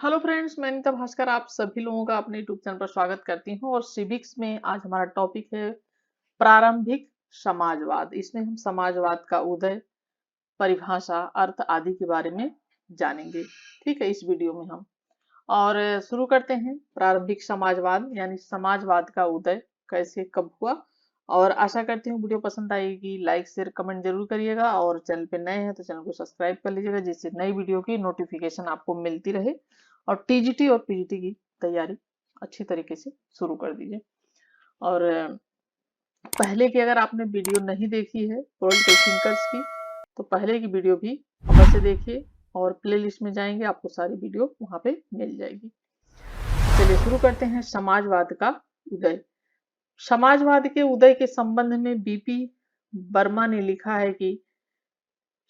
Hello friends, मैं नीता भास्कर आप सभी लोगों का अपने यूट्यूब चैनल पर स्वागत करती हूँ। और सिविक्स में आज हमारा टॉपिक है प्रारंभिक समाजवाद। इसमें हम समाजवाद का उदय, परिभाषा, अर्थ आदि के बारे में जानेंगे। ठीक है, इस वीडियो में हम और शुरू करते हैं। प्रारंभिक समाजवाद यानी समाजवाद का उदय कैसे कब हुआ। और आशा करती हूँ वीडियो पसंद आएगी। लाइक शेयर कमेंट जरूर करिएगा और चैनल पे नए हैं तो चैनल को सब्सक्राइब कर लीजिएगा, जिससे नई वीडियो की नोटिफिकेशन आपको मिलती रहे और टीजीटी और पीजीटी की तैयारी अच्छी तरीके से शुरू कर दीजिए। और पहले की अगर आपने वीडियो नहीं देखी है पॉलिटिकल थिंकर्स की, तो पहले की वीडियो भी अवश्य देखिए और प्लेलिस्ट में जाएंगे, आपको सारी वीडियो वहां पे मिल जाएगी। चलिए शुरू करते हैं। समाजवाद का उदय। समाजवाद के उदय के संबंध में बीपी वर्मा ने लिखा है कि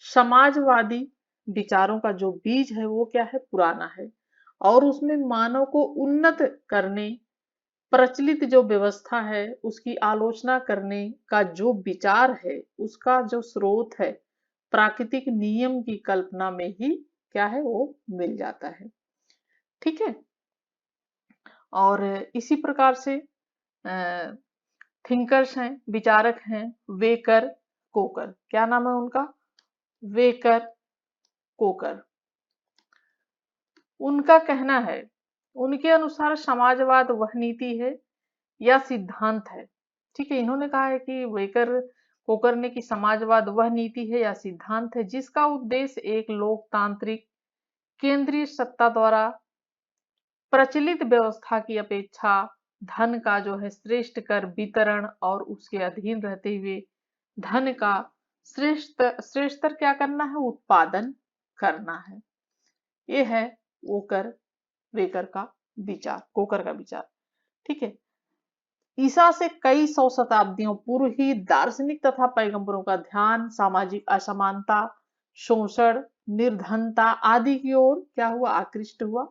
समाजवादी विचारों का जो बीज है वो क्या है, पुराना है और उसमें मानव को उन्नत करने, प्रचलित जो व्यवस्था है उसकी आलोचना करने का जो विचार है, उसका जो स्रोत है प्राकृतिक नियम की कल्पना में ही क्या है वो मिल जाता है। ठीक है, और इसी प्रकार से थिंकर्स हैं, विचारक हैं, वेकर कोकर, क्या नाम है उनका, वेकर कोकर। उनका कहना है, उनके अनुसार समाजवाद वह नीति है या सिद्धांत है। ठीक है, इन्होंने कहा है कि वेकर कोकर ने कि समाजवाद वह नीति है या सिद्धांत है जिसका उद्देश्य एक लोकतांत्रिक केंद्रीय सत्ता द्वारा प्रचलित व्यवस्था की अपेक्षा धन का जो है श्रेष्ठ कर वितरण और उसके अधीन रहते हुए धन का श्रेष्ठतर क्या करना है, उत्पादन करना है। ये है वोकर वेकर का विचार, कोकर का विचार। ठीक है, ईसा से कई सौ शताब्दियों पूर्व ही दार्शनिक तथा पैगंबरों का ध्यान सामाजिक असमानता, शोषण, निर्धनता आदि की ओर क्या हुआ, आकृष्ट हुआ।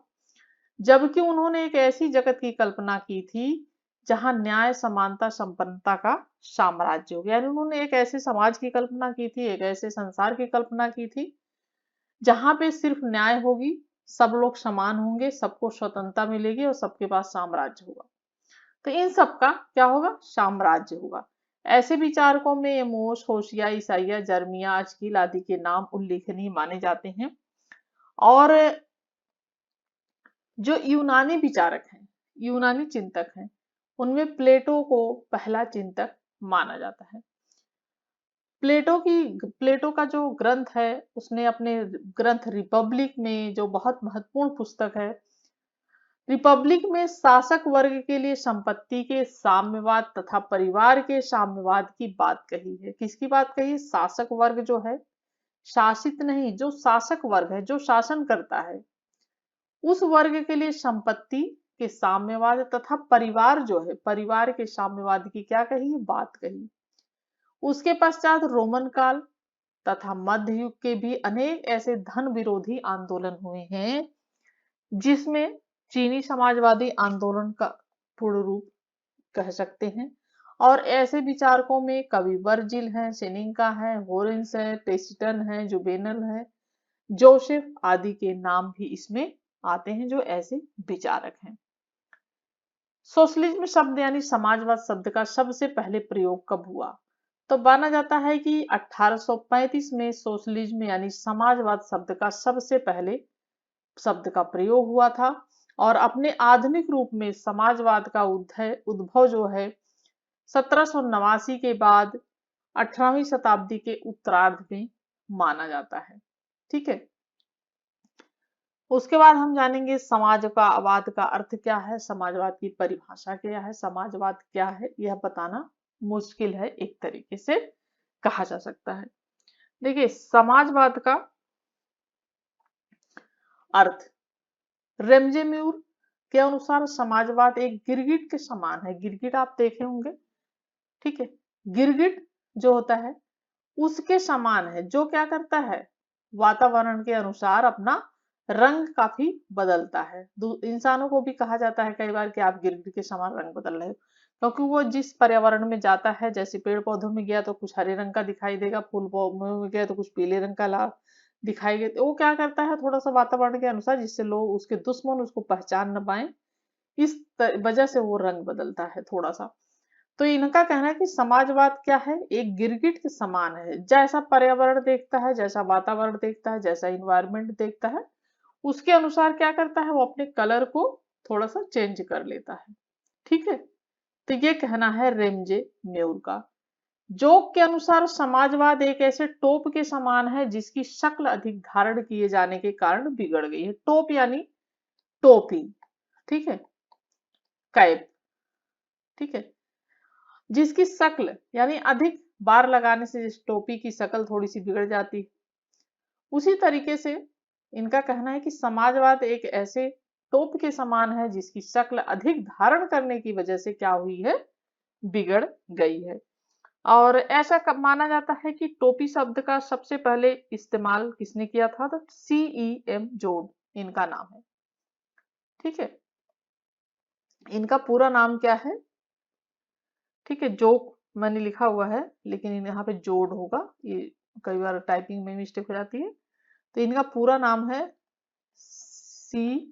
जबकि उन्होंने एक ऐसी जगत की कल्पना की थी जहां न्याय, समानता, संपन्नता का साम्राज्य हो गया। यानी उन्होंने एक ऐसे समाज की कल्पना की थी, एक ऐसे संसार की कल्पना की थी जहां पे सिर्फ न्याय होगी, सब लोग समान होंगे, सबको स्वतंत्रता मिलेगी और सबके पास साम्राज्य होगा। तो इन सब का क्या होगा, साम्राज्य होगा। ऐसे विचारकों में एमोस, होशिया, ईसाइया, जर्मिया, अचकील आदि के नाम उल्लेखनीय माने जाते हैं। और जो यूनानी विचारक हैं, यूनानी चिंतक हैं, उनमें प्लेटो को पहला चिंतक माना जाता है। प्लेटो का जो ग्रंथ है, उसने अपने ग्रंथ रिपब्लिक में, जो बहुत महत्वपूर्ण पुस्तक है, रिपब्लिक में शासक वर्ग के लिए संपत्ति के साम्यवाद तथा परिवार के साम्यवाद की बात कही है। किसकी बात कही है, शासक वर्ग जो है, शासित नहीं, जो शासक वर्ग है, जो शासन करता है, उस वर्ग के लिए संपत्ति के साम्यवाद तथा परिवार जो है, परिवार के साम्यवाद की क्या कही, बात कही। उसके पश्चात रोमन काल तथा मध्य युग के भी अनेक ऐसे धन विरोधी आंदोलन हुए हैं जिसमें चीनी समाजवादी आंदोलन का पूर्ण रूप कह सकते हैं। और ऐसे विचारकों में कवि वर्जिल है, सेनेका है, होरेंस है, टेसिटन है, जुवेनल है, जोसेफ आदि के नाम भी इसमें आते हैं जो ऐसे विचारक हैं। सोशलिज्म शब्द यानी समाजवाद शब्द का सबसे पहले प्रयोग कब हुआ, तो माना जाता है कि 1835 में सोशलिज्म यानी समाजवाद शब्द का सबसे पहले शब्द का प्रयोग हुआ था। और अपने आधुनिक रूप में समाजवाद का उद्भव जो है 1789 के बाद 18वीं शताब्दी के उत्तरार्ध में माना जाता है। ठीक है, उसके बाद हम जानेंगे समाजवाद का अर्थ क्या है, समाजवाद की परिभाषा क्या है, समाजवाद क्या है यह बताना मुश्किल है, एक तरीके से कहा जा सकता है। देखिए, समाजवाद का अर्थ रेमजेम्यूर के अनुसार समाजवाद एक गिरगिट के समान है। गिरगिट आप देखे होंगे, ठीक है, गिरगिट जो होता है उसके समान है, जो क्या करता है, वातावरण के अनुसार अपना रंग काफी बदलता है। इंसानों को भी कहा जाता है कई बार कि आप गिरगिट के समान रंग बदल रहे हो, क्योंकि वो जिस पर्यावरण में जाता है, जैसे पेड़ पौधों में गया तो कुछ हरे रंग का दिखाई देगा, फूल में गया तो कुछ पीले रंग का दिखाई गई, वो क्या करता है थोड़ा सा वातावरण के अनुसार, जिससे लोग उसके दुश्मन उसको पहचान न पाए, इस वजह से वो रंग बदलता है थोड़ा सा। तो इनका कहना है कि समाजवाद क्या है, एक गिरगिट के समान है, जैसा पर्यावरण देखता है, जैसा वातावरण देखता है, जैसा इन्वायरमेंट देखता है, उसके अनुसार क्या करता है, वो अपने कलर को थोड़ा सा चेंज कर लेता है। ठीक है, तो ये कहना है रेमजे म्यूर का। जोक के अनुसार समाजवाद एक ऐसे टोप के समान है जिसकी शक्ल अधिक धारण किए जाने के कारण बिगड़ गई है। टोप यानी टोपी, ठीक है, कैप, ठीक है, जिसकी शक्ल यानी अधिक बार लगाने से जिस टोपी की शक्ल थोड़ी सी बिगड़ जाती है, उसी तरीके से इनका कहना है कि समाजवाद एक ऐसे टोप के समान है जिसकी शक्ल अधिक धारण करने की वजह से क्या हुई है, बिगड़ गई है। और ऐसा कब माना जाता है कि टोपी शब्द का सबसे पहले इस्तेमाल किसने किया था, तो CEM जोड इनका नाम है। ठीक है, इनका पूरा नाम क्या है, ठीक है, जोक मैंने लिखा हुआ है लेकिन यहाँ पे जोड होगा, ये कई बार टाइपिंग में मिस्टेक हो जाती है। तो इनका पूरा नाम है CEM,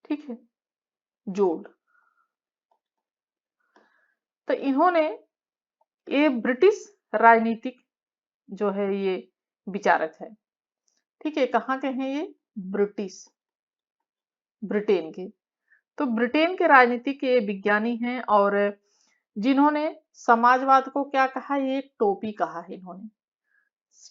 ठीक है, जोड। तो इन्होंने, ये ब्रिटिश राजनीतिक जो है ये विचारक है, ठीक है, कहाँ के हैं ये, ब्रिटिश, ब्रिटेन के। तो ब्रिटेन के राजनीतिक के विज्ञानी हैं और जिन्होंने समाजवाद को क्या कहा, ये एक टोपी कहा है इन्होंने,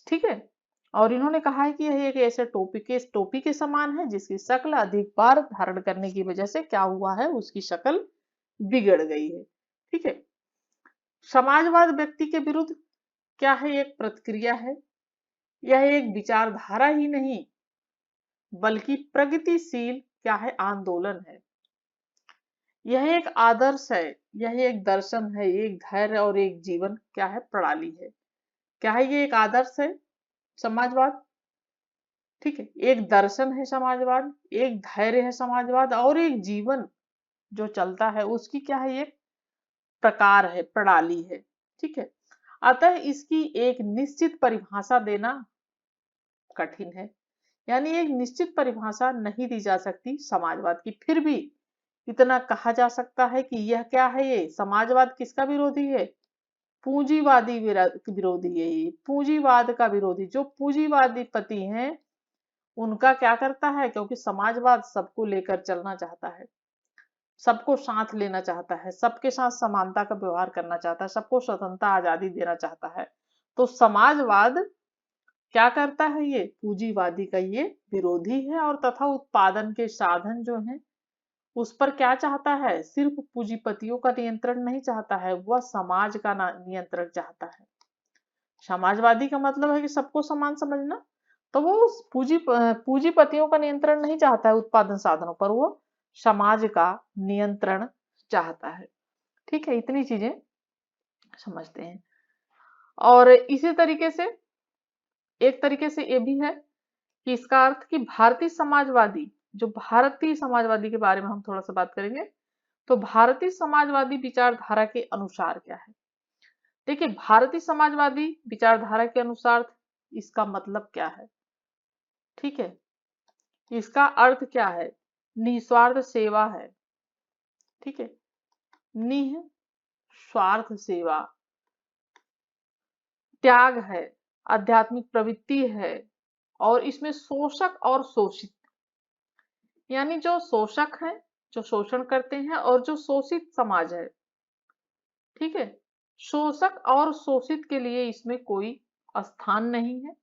ठीक है। और इन्होंने कहा है कि यह एक ऐसे टोपी के समान है जिसकी शक्ल अधिक बार धारण करने की वजह से क्या हुआ है, उसकी शक्ल बिगड़ गई है। ठीक है, समाजवाद व्यक्ति के विरुद्ध क्या है, एक प्रतिक्रिया है, यह एक विचारधारा ही नहीं बल्कि प्रगतिशील क्या है, आंदोलन है। यह एक आदर्श है, यह एक दर्शन है, एक धैर्य और एक जीवन क्या है, प्रणाली है। क्या है, ये एक आदर्श है समाजवाद, ठीक है, एक दर्शन है समाजवाद, एक धैर्य है समाजवाद, और एक जीवन जो चलता है उसकी क्या है, एक प्रकार है, प्रणाली है। ठीक है, अतः इसकी एक निश्चित परिभाषा देना कठिन है, यानी एक निश्चित परिभाषा नहीं दी जा सकती समाजवाद की। फिर भी इतना कहा जा सकता है कि यह क्या है, ये समाजवाद किसका विरोधी है, पूंजीवादी विरोधी है। ये पूंजीवाद का विरोधी, जो पूंजीवादी पति हैं उनका क्या करता है, क्योंकि समाजवाद सबको लेकर चलना चाहता है, सबको साथ लेना चाहता है, सबके साथ समानता का व्यवहार करना चाहता है, सबको स्वतंत्रता आजादी देना चाहता है। तो समाजवाद क्या करता है, ये पूंजीवादी का ये विरोधी है, और तथा उत्पादन के साधन जो हैं उस पर क्या चाहता है, सिर्फ पूंजीपतियों का नियंत्रण नहीं चाहता है, वह समाज का नियंत्रण चाहता है। समाजवादी का मतलब है कि सबको समान समझना, तो वो पूंजीपतियों का नियंत्रण नहीं चाहता है उत्पादन साधनों पर, वो समाज का नियंत्रण चाहता है। ठीक है, इतनी चीजें समझते हैं। और इसी तरीके से एक तरीके से ये भी है कि इसका अर्थ कि भारतीय समाजवादी, जो भारतीय समाजवादी के बारे में हम थोड़ा सा बात करेंगे, तो भारतीय समाजवादी विचारधारा के अनुसार क्या है। देखिए, भारतीय समाजवादी विचारधारा के अनुसार इसका मतलब क्या है, ठीक है, इसका अर्थ क्या है, निस्वार्थ सेवा है, ठीक है, निस्वार्थ सेवा, त्याग है, आध्यात्मिक प्रवृत्ति है, और इसमें शोषक और शोषित, यानी जो शोषक है, जो शोषण करते हैं, और जो शोषित समाज है, ठीक है, शोषक और शोषित के लिए इसमें कोई स्थान नहीं है।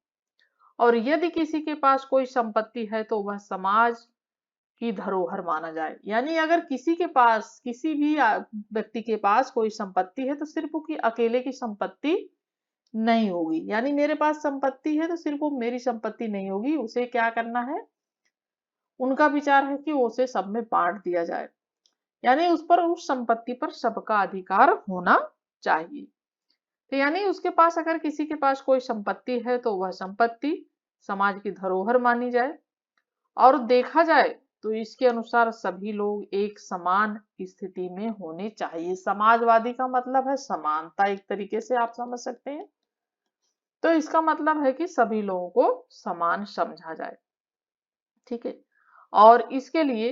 और यदि किसी के पास कोई संपत्ति है तो वह समाज की धरोहर माना जाए, यानी अगर किसी के पास, किसी भी व्यक्ति के पास कोई संपत्ति है तो सिर्फ उसकी अकेले की संपत्ति नहीं होगी, यानी मेरे पास संपत्ति है तो सिर्फ वो मेरी संपत्ति नहीं होगी, उसे क्या करना है, उनका विचार है कि उसे सब में बांट दिया जाए, यानी उस पर, उस संपत्ति पर सबका अधिकार होना चाहिए। तो यानी उसके पास, अगर किसी के पास कोई संपत्ति है तो वह संपत्ति समाज की धरोहर मानी जाए। और देखा जाए तो इसके अनुसार सभी लोग एक समान स्थिति में होने चाहिए। समाजवादी का मतलब है समानता, एक तरीके से आप समझ सकते हैं। तो इसका मतलब है कि सभी लोगों को समान समझा जाए, ठीक है। और इसके लिए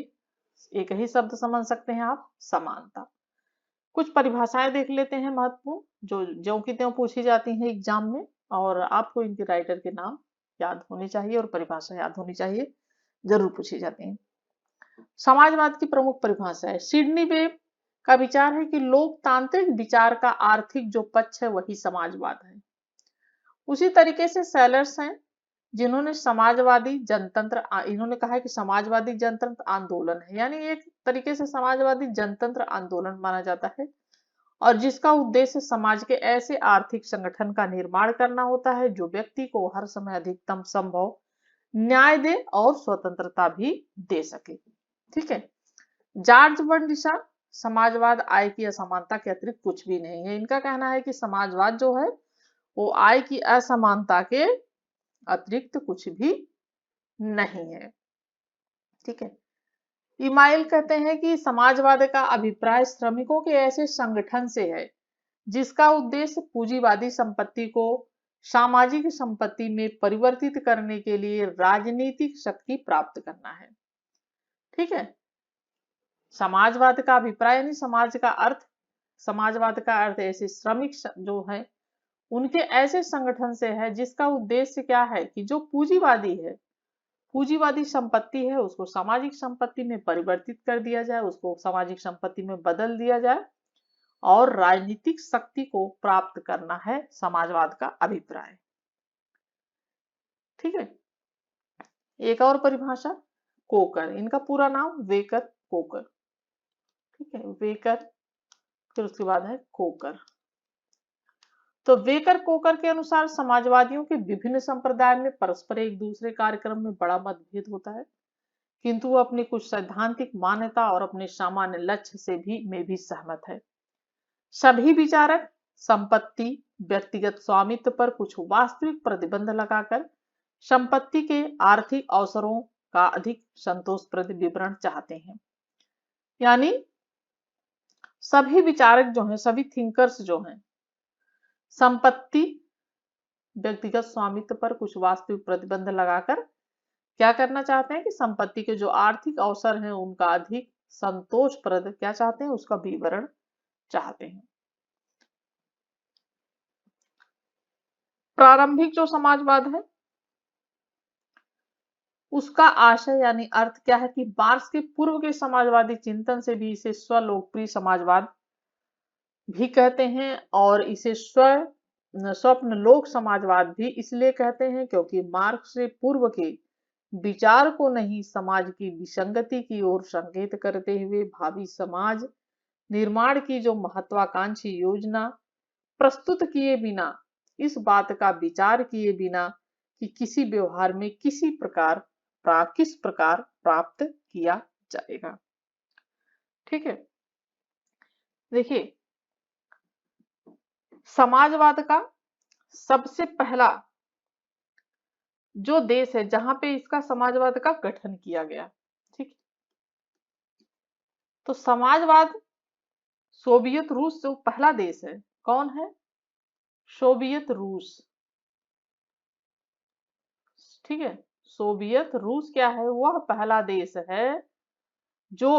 एक ही शब्द समझ सकते हैं आप, समानता। कुछ परिभाषाएं देख लेते हैं महत्वपूर्ण, जो ज्यों की त्यों पूछी जाती हैं एग्जाम में, और आपको इनके राइटर के नाम याद होने चाहिए और परिभाषा याद होनी चाहिए, जरूर पूछी जाती हैं। समाजवाद की प्रमुख परिभाषा है, सिडनी वेब का विचार है कि लोकतांत्रिक विचार का आर्थिक जो पक्ष है वही समाजवाद है। उसी तरीके से सेलर्स हैं, जिन्होंने समाजवादी जनतंत्र, इन्होंने कहा है कि समाजवादी जनतंत्र आंदोलन है, यानी एक तरीके से समाजवादी जनतंत्र आंदोलन माना जाता है, और जिसका उद्देश्य समाज के ऐसे आर्थिक संगठन का निर्माण करना होता है जो व्यक्ति को हर समय अधिकतम संभव न्याय दे और स्वतंत्रता भी दे सके, ठीक है। जॉर्ज बर्नशाw, समाजवाद आय की असमानता के अतिरिक्त कुछ भी नहीं है। इनका कहना है कि समाजवाद जो है वो आय की असमानता के अतिरिक्त कुछ भी नहीं है, ठीक है। इमाइल कहते हैं कि समाजवाद का अभिप्राय श्रमिकों के ऐसे संगठन से है जिसका उद्देश्य पूंजीवादी संपत्ति को सामाजिक संपत्ति में परिवर्तित करने के लिए राजनीतिक शक्ति प्राप्त करना है, ठीक है। समाजवाद का अभिप्राय यानी समाज का अर्थ, समाजवाद का अर्थ ऐसे श्रमिक जो है उनके ऐसे संगठन से है जिसका उद्देश्य क्या है कि जो पूंजीवादी है, पूंजीवादी संपत्ति है उसको सामाजिक संपत्ति में परिवर्तित कर दिया जाए, उसको सामाजिक संपत्ति में बदल दिया जाए और राजनीतिक शक्ति को प्राप्त करना है समाजवाद का अभिप्राय, ठीक है। एक और परिभाषा, कोकर, इनका पूरा नाम वेकर कोकर, ठीक है, वेकर, फिर उसके बाद है कोकर। तो वेकर कोकर के अनुसार समाजवादियों के विभिन्न संप्रदाय में परस्पर एक दूसरे कार्यक्रम में बड़ा मतभेद होता है, किंतु वो अपनी कुछ सैद्धांतिक मान्यता और अपने सामान्य लक्ष्य से भी में भी सहमत है। सभी विचारक संपत्ति, व्यक्तिगत स्वामित्व पर कुछ वास्तविक प्रतिबंध लगाकर संपत्ति के आर्थिक अवसरों का अधिक संतोषप्रद विवरण चाहते हैं। यानी सभी विचारक जो हैं, सभी थिंकर्स जो हैं, संपत्ति, व्यक्तिगत स्वामित्व पर कुछ वास्तविक प्रतिबंध लगाकर क्या करना चाहते हैं कि संपत्ति के जो आर्थिक अवसर हैं उनका अधिक संतोषप्रद क्या चाहते हैं, उसका विवरण चाहते हैं। प्रारंभिक जो समाजवाद है उसका आशय यानी अर्थ क्या है कि मार्क्स के पूर्व के समाजवादी चिंतन से भी इसे स्वलोकप्रिय समाजवाद भी कहते हैं, और इसे स्वप्न लोक समाजवाद भी इसलिए कहते हैं क्योंकि मार्क्स से पूर्व के विचार को नहीं समाज की विसंगति की ओर संकेत करते हुए भावी समाज निर्माण की जो महत्वाकांक्षी योजना प्रस्तुत किए बिना, इस बात का विचार किए बिना कि किसी व्यवहार में किस प्रकार प्राप्त किया जाएगा, ठीक है। देखिए, समाजवाद का सबसे पहला जो देश है जहां पे इसका समाजवाद का गठन किया गया, ठीक, तो समाजवाद सोवियत रूस जो पहला देश है, कौन है, सोवियत रूस, ठीक है। सोवियत रूस क्या है, वह पहला देश है जो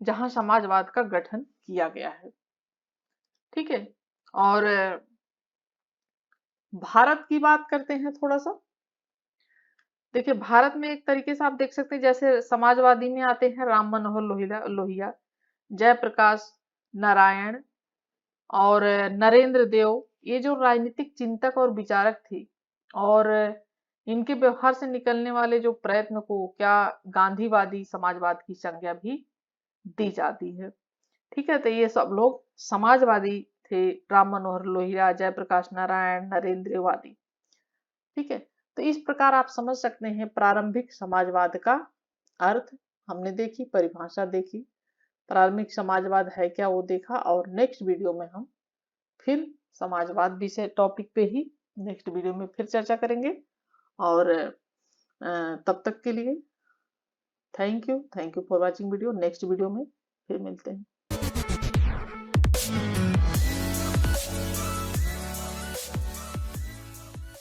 जहां समाजवाद का गठन किया गया है, ठीक है। और भारत की बात करते हैं थोड़ा सा। देखिए, भारत में एक तरीके से आप देख सकते हैं, जैसे समाजवादी में आते हैं राम मनोहर लोहिया, जयप्रकाश नारायण और नरेंद्र देव, ये जो राजनीतिक चिंतक और विचारक थे, और इनके व्यवहार से निकलने वाले जो प्रयत्न को क्या गांधीवादी समाजवाद की संज्ञा भी दी जाती है, ठीक है। तो ये सब लोग समाजवादी थे, राम मनोहर लोहिया, जयप्रकाश नारायण, नरेंद्रवादी, ठीक है। तो इस प्रकार आप समझ सकते हैं प्रारंभिक समाजवाद का अर्थ हमने देखी, परिभाषा देखी, प्रारंभिक समाजवाद है क्या वो देखा, और नेक्स्ट वीडियो में हम फिर समाजवाद विषय टॉपिक पे ही नेक्स्ट वीडियो में फिर चर्चा करेंगे। और तब तक के लिए thank you for watching video. Next video में फिर मिलते हैं।